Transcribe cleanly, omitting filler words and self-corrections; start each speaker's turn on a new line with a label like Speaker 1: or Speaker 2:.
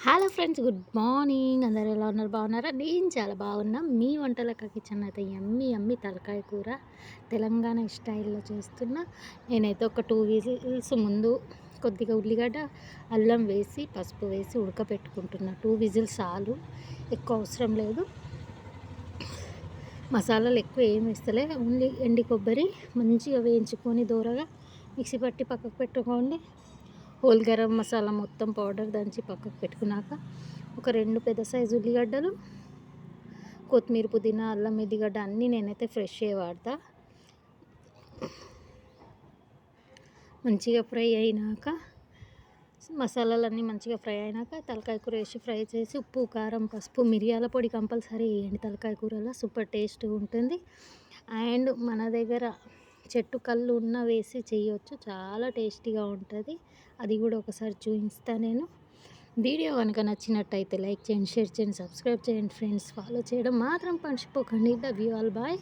Speaker 1: Hello friends, good morning. అందరూ ఎలా ఉన్నారు? బాగున్నారా? నేను చాలా బాగున్నా. మీ వంటలక్క కిచెన్ అయితే యమ్మీ యమ్మీ తలకాయ కూర తెలంగాణ స్టైల్లో చేస్తున్నా. నేనైతే ఒక 2 విజిల్స్ ముందు కొద్దిగా ఉల్లిగడ్డ, అల్లం వేసి పసుపు వేసి ఉడకపెట్టుకుంటున్నా. 2 విజిల్స్ చాలు, ఎక్కువ అవసరం లేదు. మసాలాలు ఎక్కువ ఏం వేస్తలే, ఓన్లీ ఎండి కొబ్బరి మంచిగా వేయించుకొని దూరగా మిక్సీ పట్టి పక్కకు పెట్టుకోండి. హోల్ గరం మసాలా మొత్తం పౌడర్ దంచి పక్కకు పెట్టుకున్నాక ఒక 2 పెద్ద సైజు ఉల్లిగడ్డలు, కొత్తిమీర, పుదీనా, అల్లం, ఎల్లిగడ్డ అన్నీ నేనైతే ఫ్రెష్గా వాడతా. మంచిగా ఫ్రై అయినాక మసాలాలన్నీ మంచిగా ఫ్రై అయినాక తలకాయ కూర వేసి ఫ్రై చేసి ఉప్పు, కారం, పసుపు, మిరియాల పొడి కంపల్సరీ వేయండి. తలకాయ కూరలో సూపర్ టేస్ట్ ఉంటుంది. అండ్ మన దగ్గర చెట్టు కళ్ళు ఉన్న వేసి చేయొచ్చు, చాలా టేస్టీగా ఉంటుంది. అది కూడా ఒకసారి చూపిస్తా నేను. వీడియో కనుక నచ్చినట్టయితే లైక్ చేయండి, షేర్ చేయండి, సబ్స్క్రైబ్ చేయండి ఫ్రెండ్స్. ఫాలో చేయడం మాత్రం మర్చిపోకండి. Love you all, bye.